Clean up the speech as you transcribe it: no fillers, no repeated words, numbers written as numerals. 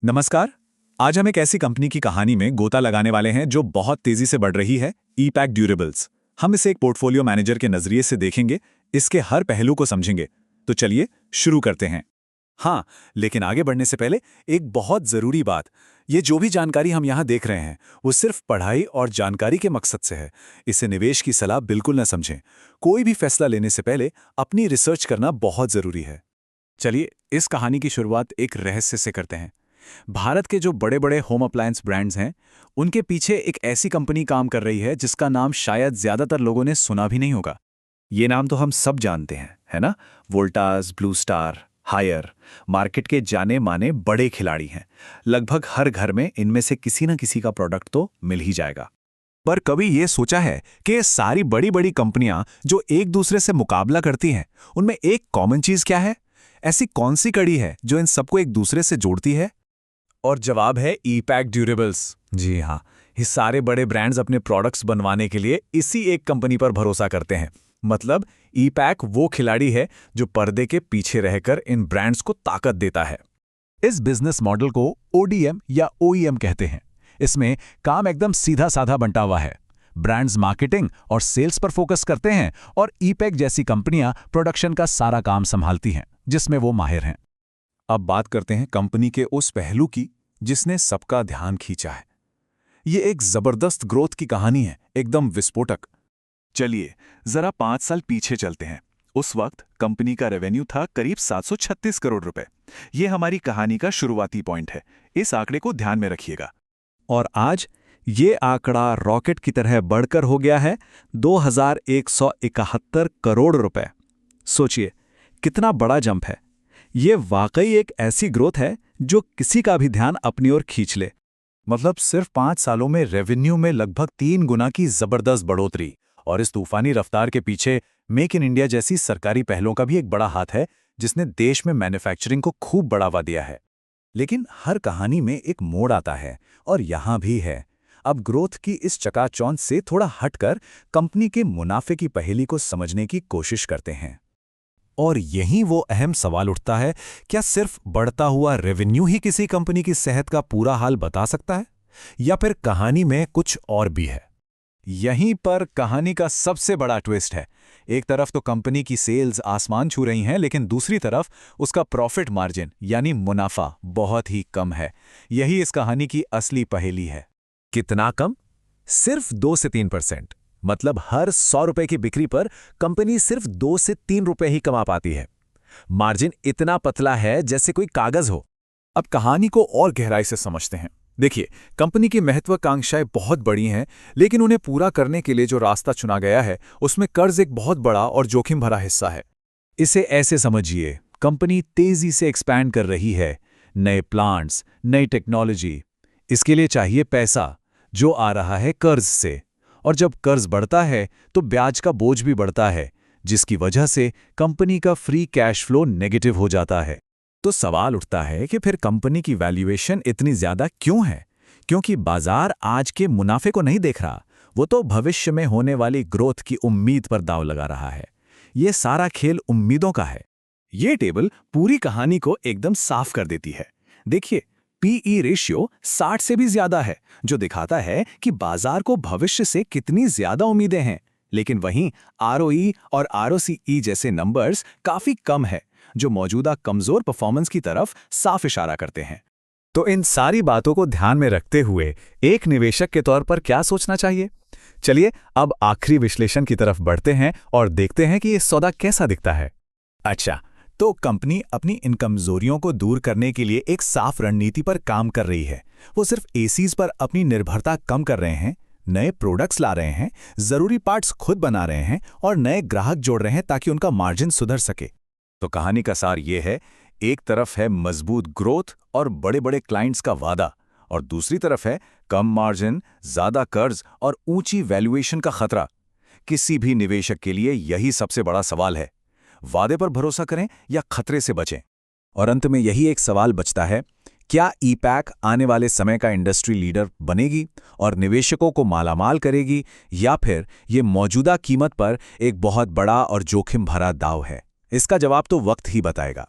नमस्कार। आज हम एक ऐसी कंपनी की कहानी में गोता लगाने वाले हैं जो बहुत तेजी से बढ़ रही है, ई-पैक ड्यूरेबल्स। हम इसे एक पोर्टफोलियो मैनेजर के नजरिए से देखेंगे, इसके हर पहलू को समझेंगे। तो चलिए शुरू करते हैं। हाँ, लेकिन आगे बढ़ने से पहले एक बहुत जरूरी बात, ये जो भी जानकारी हम यहाँ देख रहे हैं वो सिर्फ पढ़ाई और जानकारी के मकसद से है। इसे निवेश की सलाह बिल्कुल न समझें। कोई भी फैसला लेने से पहले अपनी रिसर्च करना बहुत जरूरी है। चलिए इस कहानी की शुरुआत एक रहस्य से करते हैं। भारत के जो बड़े बड़े होम अप्लायंस ब्रांड्स हैं, उनके पीछे एक ऐसी कंपनी काम कर रही है जिसका नाम शायद ज्यादातर लोगों ने सुना भी नहीं होगा। ये नाम तो हम सब जानते हैं, है ना? वोल्टास, ब्लू स्टार, हायर, मार्केट के जाने माने बड़े खिलाड़ी हैं। लगभग हर घर में इनमें से किसी न किसी का प्रोडक्ट तो मिल ही जाएगा। पर कभी ये सोचा है कि ये सारी बड़ी बड़ी कंपनियां जो एक दूसरे से मुकाबला करती हैं, उनमें एक कॉमन चीज क्या है? ऐसी कौन सी कड़ी है जो इन सबको एक दूसरे से जोड़ती है? और जवाब है ई-पैक ड्यूरेबल्स। जी हाँ, ये सारे बड़े ब्रांड्स अपने प्रोडक्ट्स बनवाने के लिए इसी एक कंपनी पर भरोसा करते हैं। मतलब ई-पैक वो खिलाड़ी है जो पर्दे के पीछे रहकर इन ब्रांड्स को ताकत देता है। इस बिजनेस मॉडल को ओडीएम या ओईएम कहते हैं। इसमें काम एकदम सीधा साधा बंटा हुआ है। ब्रांड्स मार्केटिंग और सेल्स पर फोकस करते हैं और ई-पैक जैसी कंपनियां प्रोडक्शन का सारा काम संभालती हैं, जिसमें वो माहिर हैं। अब बात करते हैं कंपनी के उस पहलू की जिसने सबका ध्यान खींचा है। ये एक जबरदस्त ग्रोथ की कहानी है, एकदम विस्फोटक। चलिए जरा 5 साल पीछे चलते हैं। उस वक्त कंपनी का रेवेन्यू था करीब 736 करोड़ रुपए। ये हमारी कहानी का शुरुआती पॉइंट है। इस आंकड़े को ध्यान में रखिएगा। और आज ये आंकड़ा रॉकेट की तरह बढ़कर हो गया है 2171 करोड़ रुपए। सोचिए कितना बड़ा जंप है। ये वाकई एक ऐसी ग्रोथ है जो किसी का भी ध्यान अपनी ओर खींच ले। मतलब सिर्फ 5 सालों में रेवेन्यू में लगभग 3 गुना की जबरदस्त बढ़ोतरी। और इस तूफानी रफ्तार के पीछे मेक इन इंडिया जैसी सरकारी पहलों का भी एक बड़ा हाथ है, जिसने देश में मैन्युफैक्चरिंग को खूब बढ़ावा दिया है। लेकिन हर कहानी में एक मोड़ आता है, और यहां भी है। अब ग्रोथ की इस चकाचौंध से थोड़ा हटकर कंपनी के मुनाफे की पहेली को समझने की कोशिश करते हैं। और यहीं वो अहम सवाल उठता है, क्या सिर्फ बढ़ता हुआ रेवेन्यू ही किसी कंपनी की सेहत का पूरा हाल बता सकता है, या फिर कहानी में कुछ और भी है? यहीं पर कहानी का सबसे बड़ा ट्विस्ट है। एक तरफ तो कंपनी की सेल्स आसमान छू रही हैं, लेकिन दूसरी तरफ उसका प्रॉफिट मार्जिन यानी मुनाफा बहुत ही कम है। यही इस कहानी की असली पहेली है। कितना कम? सिर्फ 2 से 3%। मतलब हर 100 रुपए की बिक्री पर कंपनी सिर्फ 2 से 3 रुपए ही कमा पाती है। मार्जिन इतना पतला है जैसे कोई कागज हो। अब कहानी को और गहराई से समझते हैं। देखिए, कंपनी की महत्वाकांक्षाएं बहुत बड़ी हैं, लेकिन उन्हें पूरा करने के लिए जो रास्ता चुना गया है, उसमें कर्ज एक बहुत बड़ा और जोखिम भरा हिस्सा है। इसे ऐसे समझिए, कंपनी तेजी से एक्सपैंड कर रही है। नए प्लांट्स, नई टेक्नोलॉजी। इसके लिए चाहिए पैसा, जो आ रहा है कर्ज से। और जब कर्ज बढ़ता है तो ब्याज का बोझ भी बढ़ता है, जिसकी वजह से कंपनी का फ्री कैश फ्लो नेगेटिव हो जाता है। तो सवाल उठता है कि फिर कंपनी की वैल्यूएशन इतनी ज्यादा क्यों है? क्योंकि बाजार आज के मुनाफे को नहीं देख रहा, वो तो भविष्य में होने वाली ग्रोथ की उम्मीद पर दांव लगा रहा है। ये सारा खेल उम्मीदों का है। ये टेबल पूरी कहानी को एकदम साफ कर देती है। देखिए, पीई रेशियो 60 से भी ज्यादा है, जो दिखाता है कि बाजार को भविष्य से कितनी ज्यादा उम्मीदें हैं। लेकिन वहीं आरओई और आरओसीई जैसे नंबर्स काफी कम है, जो मौजूदा कमजोर परफॉर्मेंस की तरफ साफ इशारा करते हैं। तो इन सारी बातों को ध्यान में रखते हुए एक निवेशक के तौर पर क्या सोचना चाहिए? चलिए अब आखिरी विश्लेषण की तरफ बढ़ते हैं और देखते हैं कि ये सौदा कैसा दिखता है। अच्छा, तो कंपनी अपनी इन कमजोरियों को दूर करने के लिए एक साफ रणनीति पर काम कर रही है। वो सिर्फ एसीज पर अपनी निर्भरता कम कर रहे हैं, नए प्रोडक्ट्स ला रहे हैं, जरूरी पार्ट्स खुद बना रहे हैं और नए ग्राहक जोड़ रहे हैं ताकि उनका मार्जिन सुधर सके। तो कहानी का सार ये है, एक तरफ है मजबूत ग्रोथ और बड़े बड़े क्लाइंट्स का वादा, और दूसरी तरफ है कम मार्जिन, ज्यादा कर्ज और ऊंची वैल्यूएशन का खतरा। किसी भी निवेशक के लिए यही सबसे बड़ा सवाल है, वादे पर भरोसा करें या खतरे से बचें। और अंत में यही एक सवाल बचता है, क्या ई-पैक आने वाले समय का इंडस्ट्री लीडर बनेगी और निवेशकों को मालामाल करेगी, या फिर ये मौजूदा कीमत पर एक बहुत बड़ा और जोखिम भरा दांव है? इसका जवाब तो वक्त ही बताएगा।